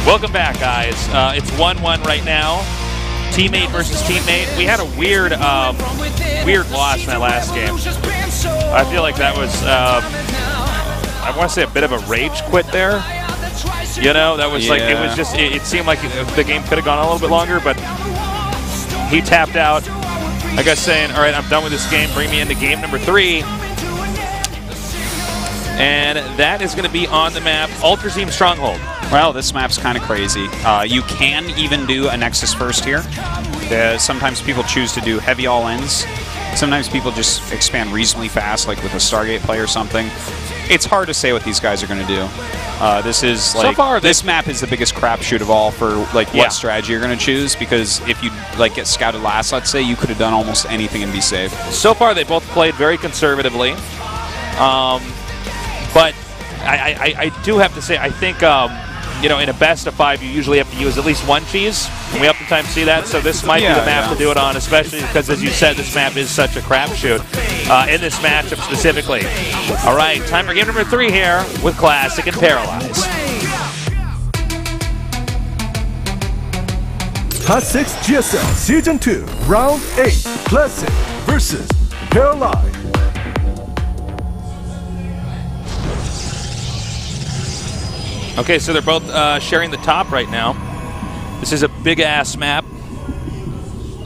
Welcome back, guys. It's 1-1 right now. Teammate versus teammate. We had a weird loss in that last game. I feel like that was, I want to say a bit of a rage quit there. You know, that was like, it was just, it seemed like the game could have gone a little bit longer, but he tapped out. I guess saying, all right, I'm done with this game. Bring me into game number 3. And that is going to be on the map, Ultraseam Stronghold. Well, this map's kind of crazy. You can even do a Nexus first here. Sometimes people choose to do heavy all-ins. Sometimes people just expand reasonably fast, like with a Stargate play or something. It's hard to say what these guys are going to do. This is like, so far, this map is the biggest crapshoot of all for like what strategy you're going to choose, because if you like get scouted last, let's say, you could have done almost anything and be safe. So far, they both played very conservatively. But I do have to say, I think, you know, in a best of 5, you usually have to use at least one cheese. And we oftentimes see that, so this might be the map to do it on, especially because, as you said, this map is such a crapshoot in this matchup specifically. All right, time for game number 3 here with Classic and Paralyze. Hot 6 GSL Season 2, Round 8, Classic versus Paralyze. Okay, so they're both sharing the top right now. This is a big-ass map.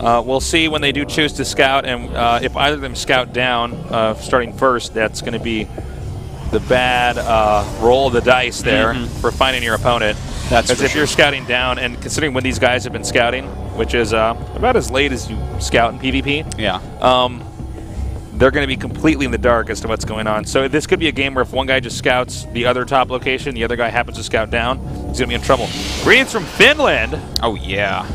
We'll see when they do choose to scout, and if either of them scout down, starting first, that's going to be the bad roll of the dice there for finding your opponent. Because if you're scouting down, and considering when these guys have been scouting, which is about as late as you scout in PvP, they're going to be completely in the dark as to what's going on. So this could be a game where if one guy just scouts the other top location, the other guy happens to scout down, he's going to be in trouble. Greetings from Finland. Oh, yeah.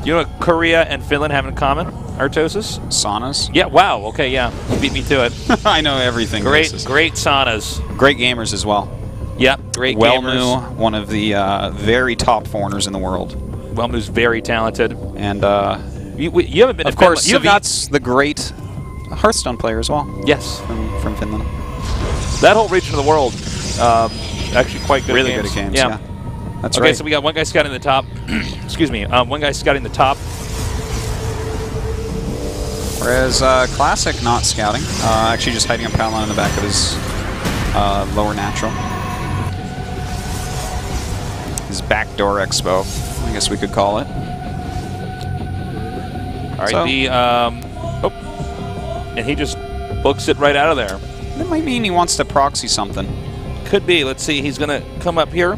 You know what Korea and Finland have in common, Artosis? Saunas? Yeah, wow, okay, yeah. You beat me to it. I know everything. Great saunas. Great gamers as well. Yep, great gamers. Wellmu, one of the very top foreigners in the world. Wellmu's very talented. And you haven't been to Finland. Of course, Savit's the great Hearthstone player as well. Yes. From Finland. That whole region of the world, actually quite good really games. Good at games, yeah. That's right. Okay, so we got one guy scouting the top. Excuse me. One guy scouting the top. Whereas Classic not scouting. Actually just hiding a Paladin in the back of his lower natural. His backdoor expo, I guess we could call it. All right, and he just books it right out of there. That might mean he wants to proxy something. Could be. Let's see. He's going to come up here.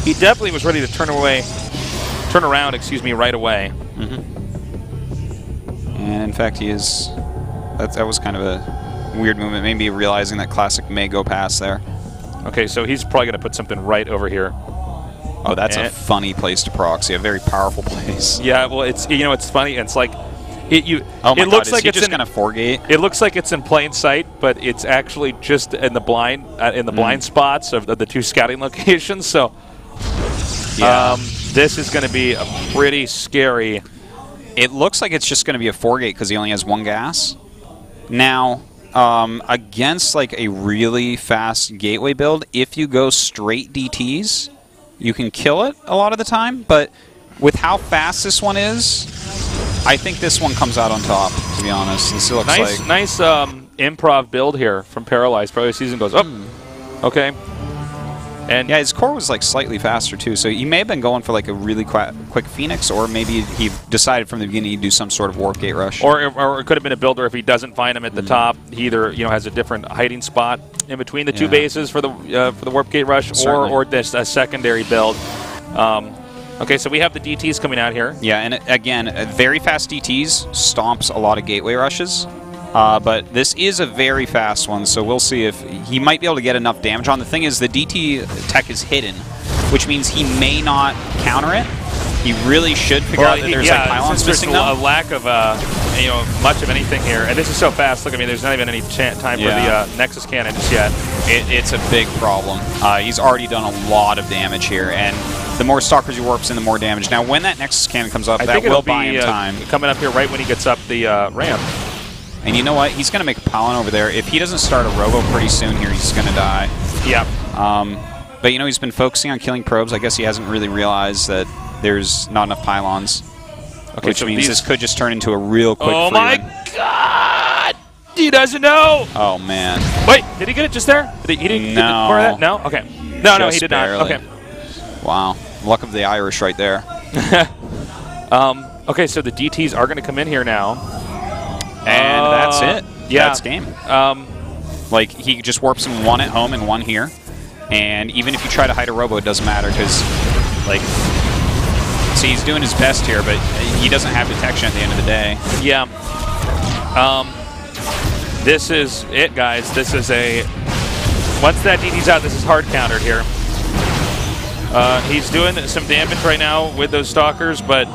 He definitely was ready to turn around, excuse me, right away. And in fact, he is. That was kind of a weird movement. Maybe realizing that Classic may go past there. Okay, so he's probably going to put something right over here. Oh, that's a funny place to proxy. A very powerful place. Yeah. Well, it's it's funny. It's like. It looks like it's just going to forgate. It looks like it's in plain sight, but it's actually just in the blind blind spots of the 2 scouting locations. So, this is going to be a pretty scary. It looks like it's just going to be a forgate because he only has 1 gas. Now, against like a really fast gateway build, if you go straight DTs, you can kill it a lot of the time. But with how fast this one is, I think this one comes out on top, to be honest. This looks nice improv build here from Paralyze. Probably season goes up. Okay. And yeah, his core was like slightly faster too, so he may have been going for like a really quick Phoenix, or maybe he decided from the beginning he'd do some sort of warp gate rush. Or it could have been a builder if he doesn't find him at the top. He either has a different hiding spot in between the 2 bases for the warp gate rush, or this a secondary build. Okay, so we have the DTs coming out here. Yeah, and again, very fast DTs stomps a lot of gateway rushes. But this is a very fast one, so we'll see if he might be able to get enough damage on. The thing is, the DT tech is hidden, which means he may not counter it. He really should figure out that there's like pylons missing a lack of much of anything here. And this is so fast. Look, I mean, there's not even any time for the Nexus cannon just yet. It's a big problem. He's already done a lot of damage here, and the more Stalkers he warps in, the more damage. Now, when that Nexus cannon comes up, that will buy him time. Coming up here right when he gets up the ramp. And you know what? He's going to make a pylon over there. If he doesn't start a robo pretty soon here, he's going to die. Yep. But, you know, he's been focusing on killing probes. I guess he hasn't really realized that there's not enough pylons. Okay, which means this could just turn into a real quick Oh free my win. God! He doesn't know! Oh, man. Wait, did he get it just there? He didn't get more of that? No? Okay. No, he did barely. not. Okay. Wow. Luck of the Irish right there. Okay, so the DTs are going to come in here now. And that's it. Yeah. That's game. Like, he just warps in one at home and one here. And even if you try to hide a robo, it doesn't matter because, like, see, he's doing his best here, but he doesn't have detection at the end of the day. Yeah. This is it, guys. This is a... Once that DT's out, this is hard countered here. He's doing some damage right now with those stalkers, but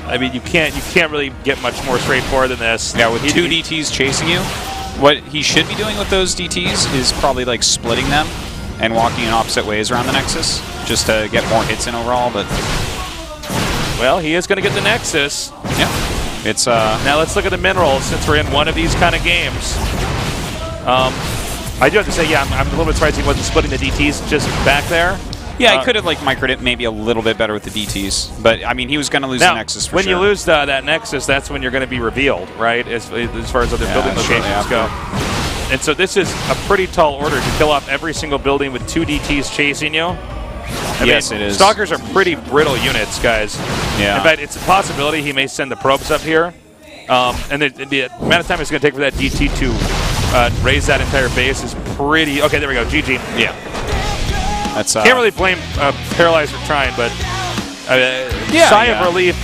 I mean, you can't really get much more straightforward than this. Yeah, with two DTs chasing you, what he should be doing with those DTs is probably like splitting them and walking in opposite ways around the Nexus just to get more hits in overall. But well, he is going to get the Nexus. Yeah, it's now let's look at the minerals since we're in one of these kind of games. I do have to say, yeah, I'm a little bit surprised he wasn't splitting the DTs just back there. Yeah, he could have like microed it maybe a little bit better with the DTs, but I mean he was going to lose the Nexus for when sure. you lose that Nexus, that's when you're going to be revealed, right? As far as other building locations go. And so this is a pretty tall order to kill off every single building with two DTs chasing you. Yes, it is. Stalkers are pretty brittle units, guys. Yeah. In fact, it's a possibility he may send the probes up here, and the amount of time it's going to take for that DT to raise that entire base is pretty. Okay, there we go. GG. Yeah. That's, can't really blame Paralyze for trying, but sigh of relief,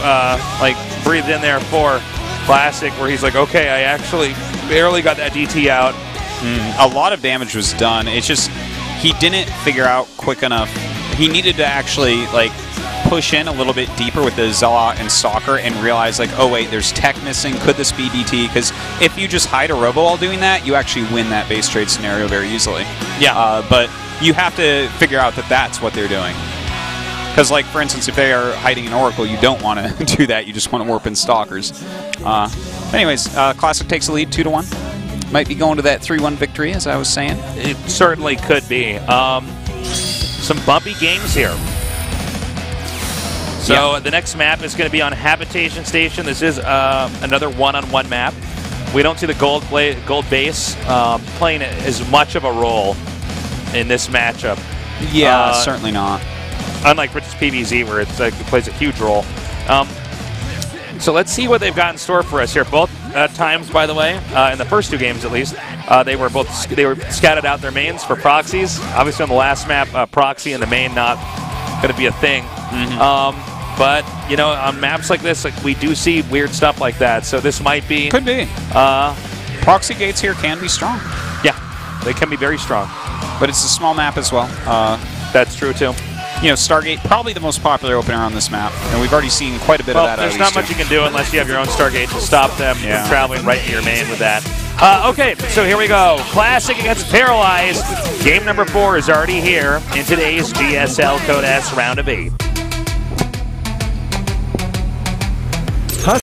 like breathed in there for Classic, where he's like, okay, I actually barely got that DT out. A lot of damage was done. It's just he didn't figure out quick enough. He needed to actually like push in a little bit deeper with the Zealot and Stalker and realize like, oh wait, there's tech missing. Could this be DT? Because if you just hide a robo while doing that, you actually win that base trade scenario very easily. Yeah. But you have to figure out that that's what they're doing. Because, like, for instance, if they are hiding an Oracle, you don't want to do that. You just want to warp in Stalkers. Anyways, Classic takes the lead 2-1. Might be going to that 3-1 victory, as I was saying. It certainly could be. Some bumpy games here. So the next map is going to be on Habitation Station. This is another one-on-one map. We don't see the gold base playing as much of a role in this matchup. Yeah, certainly not. Unlike Rich's PvZ, where it plays a huge role. So let's see what they've got in store for us here. Both times, by the way, in the first two games at least, they were scattered out their mains for proxies. Obviously, on the last map, proxy and the main not going to be a thing. But you know, on maps like this, like we do see weird stuff like that. So this might be could be. Proxy gates here can be strong. Yeah, they can be very strong. But it's a small map as well. That's true too. You know, Stargate, probably the most popular opener on this map, and we've already seen quite a bit of that. There's not much you can do unless you have your own Stargate to stop them from traveling right to your main with that. Okay, so here we go. Classic against Paralyze. Game number 4 is already here in today's GSL Code S round of 8.